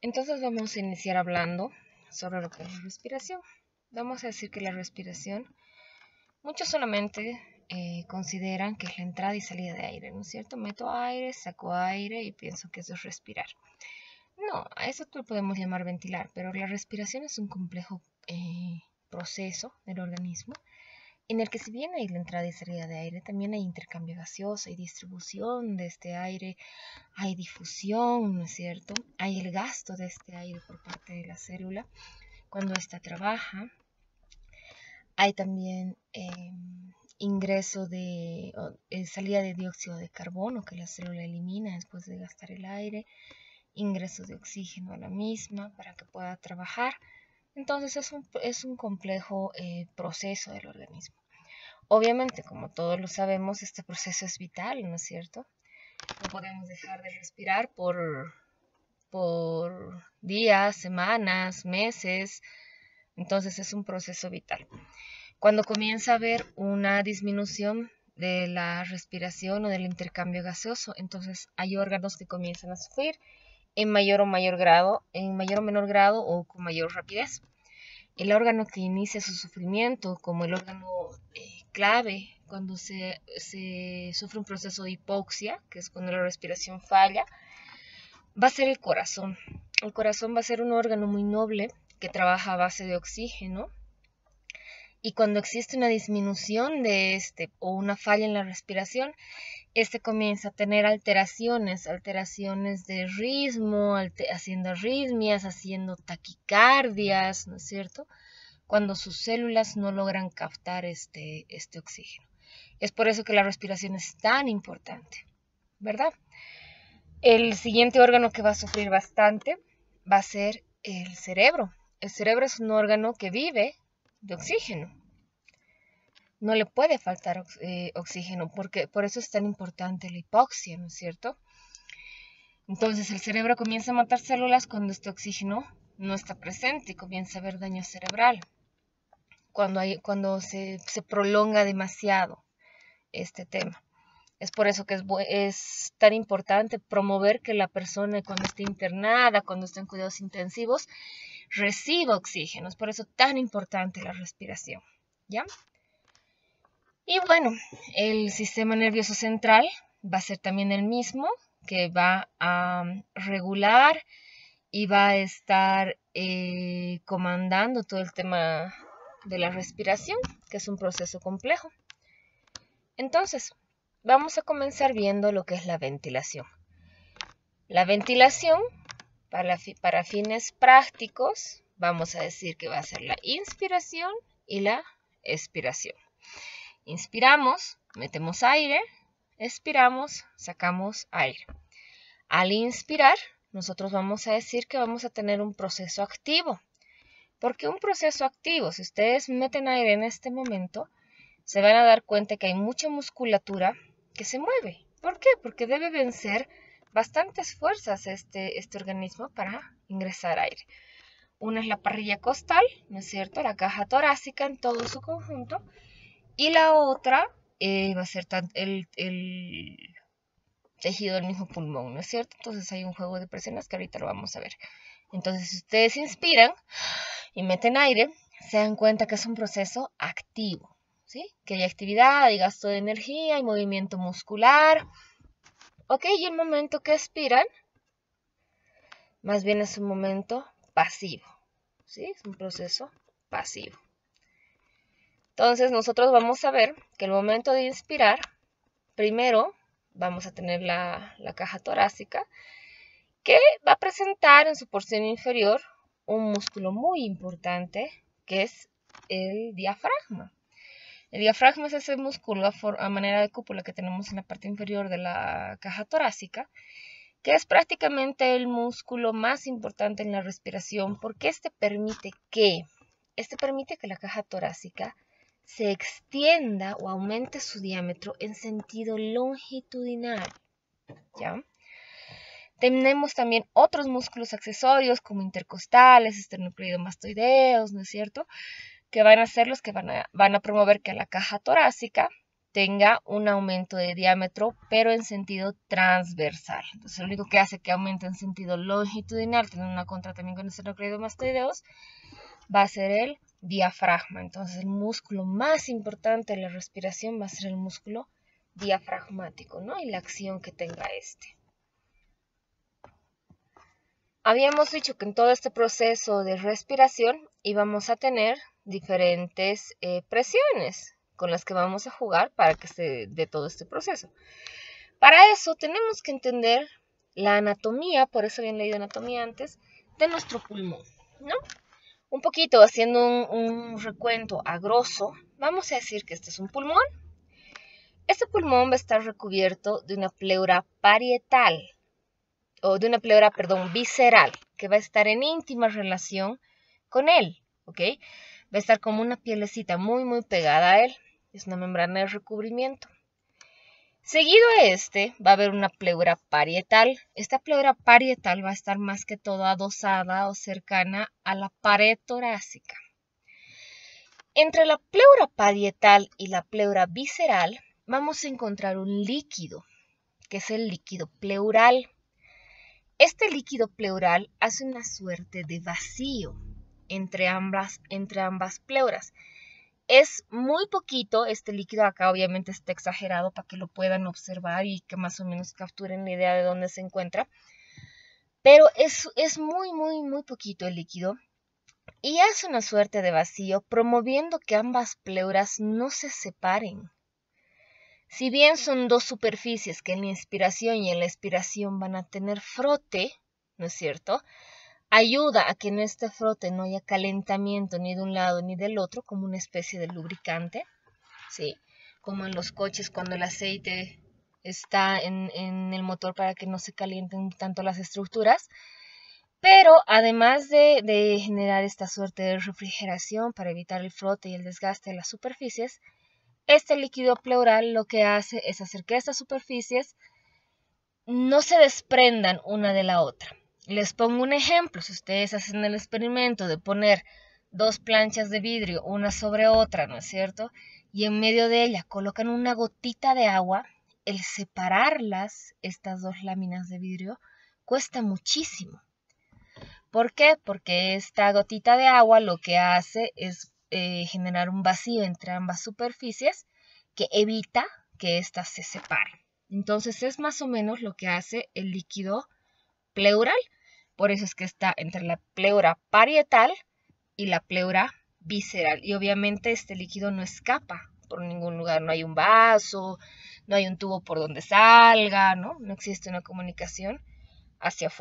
Entonces vamos a iniciar hablando sobre lo que es la respiración. Vamos a decir que la respiración, muchos solamente consideran que es la entrada y salida de aire, ¿no es cierto? Meto aire, saco aire y pienso que eso es respirar. No, a eso lo podemos llamar ventilar, pero la respiración es un complejo proceso del organismo en el que si bien hay la entrada y salida de aire, también hay intercambio gaseoso, hay distribución de este aire, hay difusión, ¿no es cierto? Hay el gasto de este aire por parte de la célula cuando ésta trabaja. Hay también ingreso de salida de dióxido de carbono que la célula elimina después de gastar el aire, ingreso de oxígeno a la misma para que pueda trabajar. Entonces es un complejo proceso del organismo. Obviamente, como todos lo sabemos, este proceso es vital, ¿no es cierto? No podemos dejar de respirar por días, semanas, meses. Entonces es un proceso vital. Cuando comienza a haber una disminución de la respiración o del intercambio gaseoso, entonces hay órganos que comienzan a sufrir en mayor o menor grado o con mayor rapidez. El órgano que inicia su sufrimiento, como el órgano clave cuando se sufre un proceso de hipoxia, que es cuando la respiración falla, va a ser el corazón. El corazón va a ser un órgano muy noble que trabaja a base de oxígeno. Y cuando existe una disminución de este o una falla en la respiración, este comienza a tener alteraciones de ritmo, haciendo arritmias, haciendo taquicardias, ¿no es cierto? Cuando sus células no logran captar este oxígeno. Es por eso que la respiración es tan importante, ¿verdad? El siguiente órgano que va a sufrir bastante va a ser el cerebro. El cerebro es un órgano que vive de oxígeno. No le puede faltar oxígeno, porque por eso es tan importante la hipoxia, ¿no es cierto? Entonces el cerebro comienza a matar células cuando este oxígeno no está presente y comienza a haber daño cerebral. Cuando se prolonga demasiado este tema. Es por eso que es tan importante promover que la persona cuando esté internada, cuando esté en cuidados intensivos, reciba oxígeno. Es por eso tan importante la respiración, ¿ya? Y bueno, el sistema nervioso central va a ser también el mismo, que va a regular y va a estar comandando todo el tema de la respiración, que es un proceso complejo. Entonces, vamos a comenzar viendo lo que es la ventilación. La ventilación, para fines prácticos, vamos a decir que va a ser la inspiración y la expiración. Inspiramos, metemos aire, expiramos, sacamos aire. Al inspirar, nosotros vamos a decir que vamos a tener un proceso activo. ¿Por qué un proceso activo? Si ustedes meten aire en este momento, se van a dar cuenta que hay mucha musculatura que se mueve. ¿Por qué? Porque debe vencer bastantes fuerzas este organismo para ingresar aire. Una es la parrilla costal, ¿no es cierto? La caja torácica en todo su conjunto. Y la otra va a ser el tejido del mismo pulmón, ¿no es cierto? Entonces hay un juego de presiones que ahorita lo vamos a ver. Entonces, si ustedes inspiran y meten aire, se dan cuenta que es un proceso activo, ¿sí? Que hay actividad, hay gasto de energía, hay movimiento muscular. ¿Ok? Y el momento que expiran, más bien es un momento pasivo, ¿sí? Es un proceso pasivo. Entonces, nosotros vamos a ver que el momento de inspirar, primero vamos a tener la caja torácica, que va a presentar en su porción inferior un músculo muy importante, que es el diafragma. El diafragma es ese músculo a manera de cúpula que tenemos en la parte inferior de la caja torácica, que es prácticamente el músculo más importante en la respiración, porque este permite que la caja torácica se extienda o aumente su diámetro en sentido longitudinal, ¿ya? Tenemos también otros músculos accesorios como intercostales, esternocleidomastoideos, ¿no es cierto? Que van a ser los que van a promover que la caja torácica tenga un aumento de diámetro, pero en sentido transversal. Entonces, lo único que hace que aumente en sentido longitudinal, teniendo una contra también con esternocleidomastoideos, va a ser el diafragma. Entonces, el músculo más importante de la respiración va a ser el músculo diafragmático, ¿no? Y la acción que tenga este. Habíamos dicho que en todo este proceso de respiración íbamos a tener diferentes presiones con las que vamos a jugar para que se dé todo este proceso. Para eso tenemos que entender la anatomía, por eso habían leído anatomía antes, de nuestro pulmón, ¿no? Un poquito haciendo un recuento a grosso, vamos a decir que este es un pulmón. Este pulmón va a estar recubierto de una pleura parietal, o de una pleura, perdón, visceral, que va a estar en íntima relación con él, ¿ok? Va a estar como una pielecita muy, muy pegada a él. Es una membrana de recubrimiento. Seguido a este va a haber una pleura parietal. Esta pleura parietal va a estar más que todo adosada o cercana a la pared torácica. Entre la pleura parietal y la pleura visceral vamos a encontrar un líquido, que es el líquido pleural. Este líquido pleural hace una suerte de vacío entre ambas pleuras. Es muy poquito, este líquido acá obviamente está exagerado para que lo puedan observar y que más o menos capturen la idea de dónde se encuentra. Pero es muy, muy, muy poquito el líquido y hace una suerte de vacío, promoviendo que ambas pleuras no se separen. Si bien son dos superficies que en la inspiración y en la expiración van a tener frote, ¿no es cierto?, ayuda a que en este frote no haya calentamiento ni de un lado ni del otro, como una especie de lubricante, ¿sí? Como en los coches cuando el aceite está en el motor para que no se calienten tanto las estructuras. Pero además de generar esta suerte de refrigeración para evitar el frote y el desgaste de las superficies, este líquido pleural lo que hace es hacer que estas superficies no se desprendan una de la otra. Les pongo un ejemplo. Si ustedes hacen el experimento de poner dos planchas de vidrio una sobre otra, ¿no es cierto?, y en medio de ella colocan una gotita de agua, el separarlas, estas dos láminas de vidrio, cuesta muchísimo. ¿Por qué? Porque esta gotita de agua lo que hace es generar un vacío entre ambas superficies que evita que éstas se separen. Entonces es más o menos lo que hace el líquido pleural. Por eso es que está entre la pleura parietal y la pleura visceral. Y obviamente este líquido no escapa por ningún lugar. No hay un vaso, no hay un tubo por donde salga, ¿no? No existe una comunicación hacia afuera.